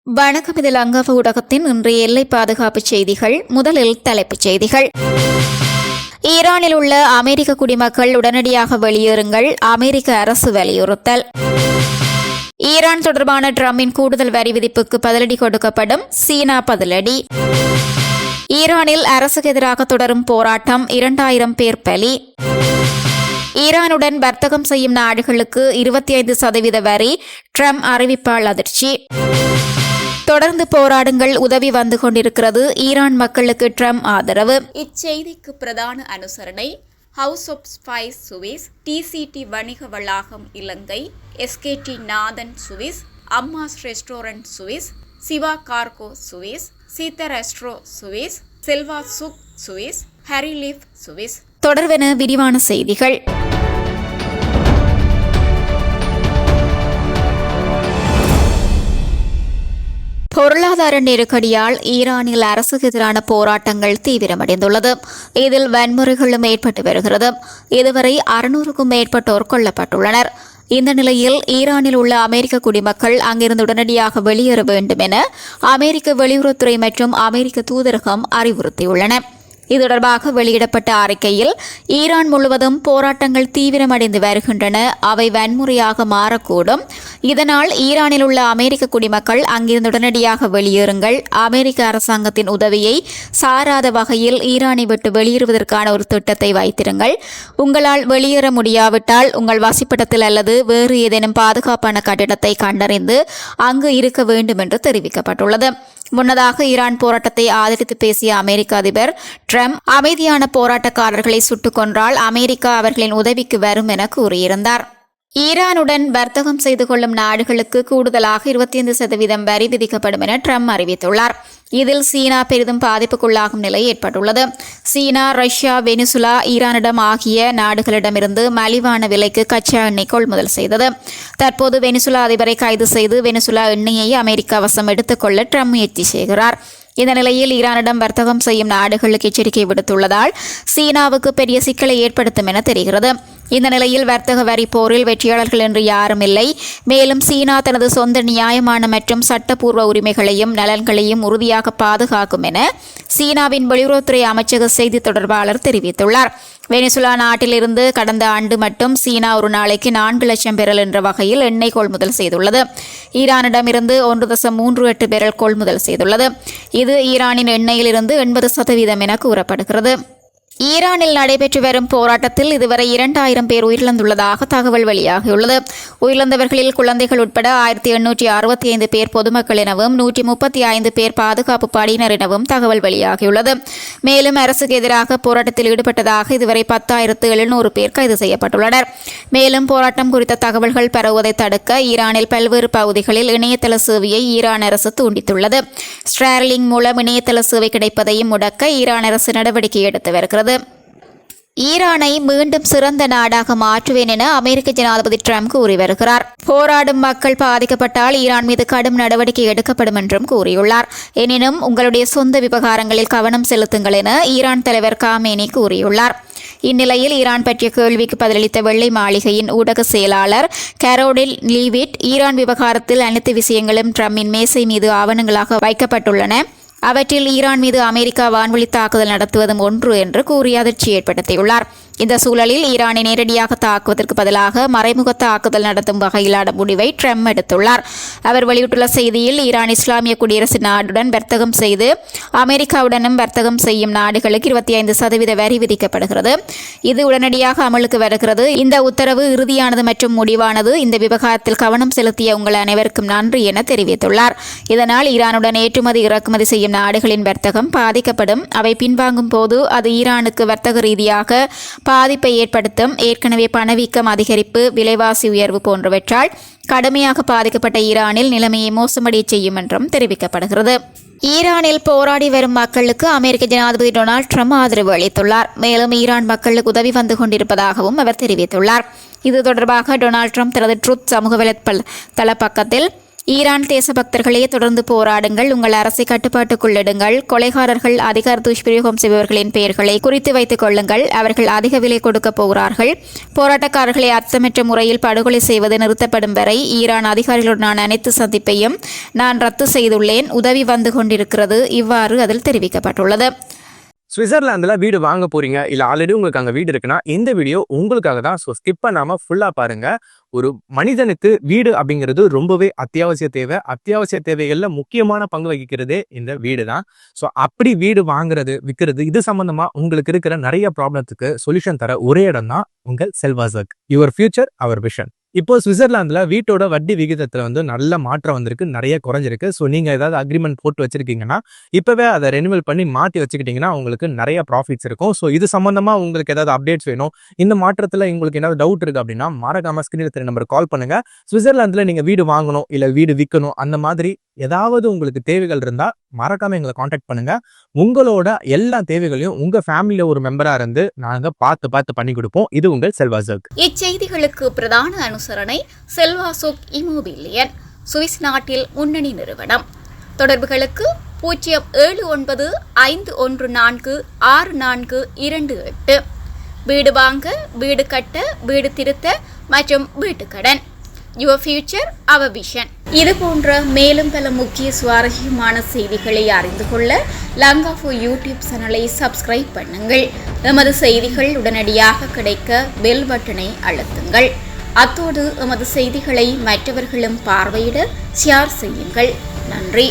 வணக்கம். இது லங்காவ ஊடகத்தின் இன்றைய எல்லை பாதுகாப்பு செய்திகள். முதலில் தலைப்புச் செய்திகள். ஈரானில் உள்ள அமெரிக்க குடிமக்கள் உடனடியாக வெளியேறுங்கள், அமெரிக்க அரசு வலியுறுத்தல். ஈரான் தொடர்பான ட்ரம்பின் கூடுதல் வரி விதிப்புக்கு பதிலடி கொடுக்கப்படும், சீனா பதிலடி. ஈரானில் அரசுக்கு எதிராக தொடரும் போராட்டம், 2000 பேர் பலி. ஈரானுடன் வர்த்தகம் செய்யும் நாடுகளுக்கு 25% வரி, ட்ரம்ப் அறிவிப்பால் அதிர்ச்சி. தொடர்ந்து போராடுங்கள், உதவி வந்து கொண்டிருக்கிறது, ஈரான் மக்களுக்கு ட்ரம்ப் ஆதரவு. இச்செய்திக்கு பிரதான அனுசரணை house of spice Swiss, DCT வணிக வளாகம் இலங்கை, SKD Nathan Swiss, Amma's restaurant Swiss, Siva cargo Swiss, Seetha resto Swiss, Selva சுக் சுவிஸ், ஹரிலீஃப் சுவிஸ். தொடர்வென விரிவான செய்திகள். பொருளாதார நெருக்கடியால் ஈரானில் அரசுக்கு எதிரான போராட்டங்கள் தீவிரமடைந்துள்ளது. இதில் வன்முறைகளும் ஏற்பட்டு வருகிறது. இதுவரை 600க்கும் மேற்பட்டோர் கொல்லப்பட்டுள்ளனர். இந்த நிலையில் ஈரானில் உள்ள அமெரிக்க குடிமக்கள் அங்கிருந்து உடனடியாக வெளியேற வேண்டும் என அமெரிக்க வெளியுறவுத்துறை மற்றும் அமெரிக்க தூதரகம் அறிவுறுத்தியுள்ளன. இது தொடர்பாக வெளியிடப்பட்ட அறிக்கையில் ஈரான் முழுவதும் போராட்டங்கள் தீவிரமடைந்து வருகின்றன, அவை வன்முறையாக மாறக்கூடும். இதனால் ஈரானில் உள்ள அமெரிக்க குடிமக்கள் அங்கிருந்து உடனடியாக வெளியேறுங்கள், அமெரிக்க அரசாங்கத்தின் உதவியை சாராத வகையில் ஈரானை விட்டு வெளியேறுவதற்கான ஒரு திட்டத்தை வைத்திருங்கள். உங்களால் வெளியேற முடியாவிட்டால் உங்கள் வசிப்பிடத்தில் அல்லது வேறு ஏதேனும் பாதுகாப்பான கட்டிடத்தை கண்டறிந்து அங்கு இருக்க வேண்டும் என்று தெரிவிக்கப்பட்டுள்ளது. முன்னதாக ஈரான் போராட்டத்தை ஆதரித்து பேசிய அமெரிக்க அதிபர் ட்ரம்ப் அமைதியான போராட்டக்காரர்களை சுட்டுக் கொன்றால் அமெரிக்கா அவர்களின் உதவிக்கு வரும் என கூறியிருந்தார். ஈரானுடன் வர்த்தகம் செய்து கொள்ளும் நாடுகளுக்கு கூடுதலாக 25% வரி விதிக்கப்படும் என ட்ரம்ப் அறிவித்துள்ளார். இதில் சீனா பெரிதும் பாதிப்புக்குள்ளாகும் நிலை ஏற்பட்டுள்ளது. சீனா, ரஷ்யா, வெனிசுலா, ஈரானிடம் ஆகிய நாடுகளிடமிருந்து மலிவான விலைக்கு கச்சா எண்ணெய் கொள்முதல் செய்தது. தற்போது வெனிசுலா அதிபரை கைது செய்து வெனிசுலா எண்ணெயை அமெரிக்கா வசம் எடுத்துக்கொள்ள ட்ரம்ப் முயற்சி செய்கிறார். இந்த நிலையில் ஈரானிடம் வர்த்தகம் செய்யும் நாடுகளுக்கு எச்சரிக்கை விடுத்துள்ளதால் சீனாவுக்கு பெரிய சிக்கலை ஏற்படுத்தும் என தெரிகிறது. இந்த நிலையில் வர்த்தக வரி போரில் வெற்றியாளர்கள் என்று யாரும் இல்லை. மேலும் சீனா தனது சொந்த நியாயமான மற்றும் சட்டப்பூர்வ உரிமைகளையும் நலன்களையும் உறுதியாக பாதுகாக்கும் என சீனாவின் வெளியுறவுத்துறை அமைச்சக செய்தி தொடர்பாளர் தெரிவித்துள்ளார். வெனிசுலா நாட்டிலிருந்து கடந்த ஆண்டு மட்டும் சீனா ஒரு நாளைக்கு 4 லட்சம் பேரல் என்ற வகையில் எண்ணெய் கொள்முதல் செய்துள்ளது. ஈரானிடமிருந்து 1.38 பேரல் கொள்முதல் செய்துள்ளது. இது ஈரானின் எண்ணெயிலிருந்து 80% என கூறப்படுகிறது. ஈரானில் நடைபெற்று வரும் போராட்டத்தில் இதுவரை 2000 பேர் உயிரிழந்துள்ளதாக தகவல் வெளியாகியுள்ளது. உயிரிழந்தவர்களில் குழந்தைகள் உட்பட 1865 பேர் பொதுமக்கள் எனவும் 135 பேர் பாதுகாப்பு படையினர் எனவும் தகவல் வெளியாகியுள்ளது. மேலும் அரசுக்கு எதிராக போராட்டத்தில் ஈடுபட்டதாக இதுவரை 10,700 பேர் கைது செய்யப்பட்டுள்ளனர். மேலும் போராட்டம் குறித்த தகவல்கள் பரவுவதை தடுக்க ஈரானில் பல்வேறு பகுதிகளில் இணையதள சேவையை ஈரான் அரசு துண்டித்துள்ளது. ஸ்டார்லிங் மூலம் இணையதள சேவை கிடைப்பதையும் முடக்க ஈரான் அரசு நடவடிக்கை எடுத்து வருகிறது. ஈரானை மீண்டும் சிறந்த நாடாக மாற்றுவேன் என அமெரிக்க ஜனாதிபதி ட்ரம்ப் கூறி வருகிறார். போராடும் மக்கள் பாதிக்கப்பட்டால் ஈரான் மீது கடும் நடவடிக்கை எடுக்கப்படும் என்றும் கூறியுள்ளார். எனினும் உங்களுடைய சொந்த விவகாரங்களில் கவனம் செலுத்துங்கள் என ஈரான் தலைவர் காமேனி கூறியுள்ளார். இந்நிலையில் ஈரான் பற்றிய கேள்விக்கு பதிலளித்த வெள்ளை மாளிகையின் ஊடக செயலாளர் கரோலின் லீவிட், ஈரான் விவகாரத்தில் அனைத்து விஷயங்களும் ட்ரம்பின் மேசை மீது ஆவணங்களாக வைக்கப்பட்டுள்ளன. அவற்றில் ஈரான் மீது அமெரிக்கா வான்வழி தாக்குதல் நடத்துவதும் ஒன்று என்று கூறி அதிர்ச்சி ஏற்படுத்தியுள்ளார். இந்த சூழலில் ஈரானை நேரடியாக தாக்குவதற்கு பதிலாக மறைமுக தாக்குதல் நடத்தும் வகையிலான முடிவை ட்ரம்ப் எடுத்துள்ளார். அவர் வெளியிட்டுள்ள செய்தியில், ஈரான் இஸ்லாமிய குடியரசு நாடுடன் வர்த்தகம் செய்து அமெரிக்காவுடனும் வர்த்தகம் செய்யும் நாடுகளுக்கு 25% வரி விதிக்கப்படுகிறது. இது உடனடியாக அமலுக்கு வருகிறது. இந்த உத்தரவு இறுதியானது மற்றும் முடிவானது. இந்த விவகாரத்தில் கவனம் செலுத்திய உங்கள் அனைவருக்கும் நன்றி என தெரிவித்துள்ளார். இதனால் ஈரானுடன் ஏற்றுமதி இறக்குமதி செய்யும் நாடுகளின் வர்த்தகம் பாதிக்கப்படும். அவை பின்வாங்கும் போது அது ஈரானுக்கு வர்த்தக ரீதியாக பாதிப்பை ஏற்படுத்தும். ஏற்கனவே பணவீக்கம் அதிகரிப்பு, விலைவாசி உயர்வு போன்றவற்றால் கடுமையாக பாதிக்கப்பட்ட ஈரானில் நிலைமையை மோசமடைய செய்யும் என்றும் தெரிவிக்கப்படுகிறது. ஈரானில் போராடி வரும் மக்களுக்கு அமெரிக்க ஜனாதிபதி டொனால்ட் ட்ரம்ப் ஆதரவு அளித்துள்ளார். மேலும் ஈரான் மக்களுக்கு உதவி வந்து கொண்டிருப்பதாகவும் அவர் தெரிவித்துள்ளார். இது தொடர்பாக டொனால்ட் ட்ரம்ப் தனது ட்ரூத் சமூக வலைத்தள பக்கத்தில் ஈரான் தேசபக்தர்களே, தொடர்ந்து போராடுங்கள், உங்கள் அரசை கட்டுப்பாட்டுக்குள்ளிடுங்கள், கொலைகாரர்கள், அதிகார துஷ்பிரயோகம் செய்பவர்களின் பெயர்களை குறித்து வைத்துக் கொள்ளுங்கள், அவர்கள் அதிக விலை கொடுக்கப் போகிறார்கள். போராட்டக்காரர்களை அர்த்தமற்ற முறையில் படுகொலை செய்வது நிறுத்தப்படும் வரை ஈரான் அதிகாரிகளுடனான அனைத்து சந்திப்பையும் நான் ரத்து செய்துள்ளேன். உதவி வந்து கொண்டிருக்கிறது. இவ்வாறு அதில் தெரிவிக்கப்பட்டுள்ளது. சுவிட்சர்லாந்துல வீடு வாங்க போறீங்க, இல்ல ஆல்ரெடி உங்களுக்கு அங்க வீடு இருக்குன்னா இந்த வீடியோ உங்களுக்காக தான். ஸோ ஸ்கிப் பண்ணாம ஃபுல்லா பாருங்க. ஒரு மனிதனுக்கு வீடு அப்படிங்கிறது ரொம்பவே அத்தியாவசிய தேவை. அத்தியாவசிய தேவைகள்ல முக்கியமான பங்கு வகிக்கிறதே இந்த வீடு தான். ஸோ அப்படி வீடு வாங்குறது, விற்கிறது, இது சம்பந்தமா உங்களுக்கு இருக்கிற நிறைய ப்ராப்ளத்துக்கு சொல்யூஷன் தர ஒரே இடம் தான் உங்கள் செல்வாசக். Your future our vision. இப்போ சுவிட்சர்லாந்துல வீட்டோட வட்டி விகிதத்துல நல்ல மாற்றம் வந்திருக்கு, நிறைய குறைஞ்சிருக்கு. ஸோ நீங்க ஏதாவது அக்ரிமெண்ட் போட்டு வச்சிருக்கீங்கன்னா இப்பவே அதை ரெனிவல் பண்ணி மாற்றி வச்சுக்கிட்டீங்கன்னா உங்களுக்கு நிறைய ப்ராஃபிட்ஸ் இருக்கும். ஸோ இது சம்பந்தமா உங்களுக்கு ஏதாவது அப்டேட்ஸ் வேணும், இந்த மாற்றத்துல உங்களுக்கு ஏதாவது டவுட் இருக்கு அப்படின்னா மறக்காம ஸ்கிரீன்ல தெரிய நம்பருக்கு கால் பண்ணுங்க. சுவிட்சர்லாந்துல நீங்க வீடு வாங்கணும், இல்ல வீடு விற்கணும், அந்த மாதிரி ஏதாவது உங்களுக்கு தேவைகள் இருந்தா மறக்காம எங்களை காண்டாக்ட் பண்ணுங்க. உங்களோட எல்லா தேவைகளையும் உங்க ஃபேமிலியில ஒரு மெம்பரா இருந்து நாங்க பார்த்து பண்ணி கொடுப்போம். இது உங்கள் செல்வாசக். இச்செய்திகளுக்கு பிரதான அனுசரணை செல்வாசோக் இமோபிலியன், சுவிஸ் நாட்டில் முன்னணி நிறுவனம். தொடர்புகளுக்கு 07951464428. வீடு வாங்க, வீடு கட்ட, வீடு திருத்த மற்றும் வீட்டுக்கடன். Your future our vision. இது போன்ற மேலும் பல முக்கிய சுவாரஸ்யமான செய்திகளை அறிந்து கொள்ள லங்காஃபோ யூடியூப் சேனலை சப்ஸ்கிரைப் பண்ணுங்கள். எமது செய்திகள் உடனடியாக கிடைக்க பெல் பட்டனை அழுத்துங்கள். அத்தோடு எமது செய்திகளை மற்றவர்களும் பார்வையிட ஷேர் செய்யுங்கள். நன்றி.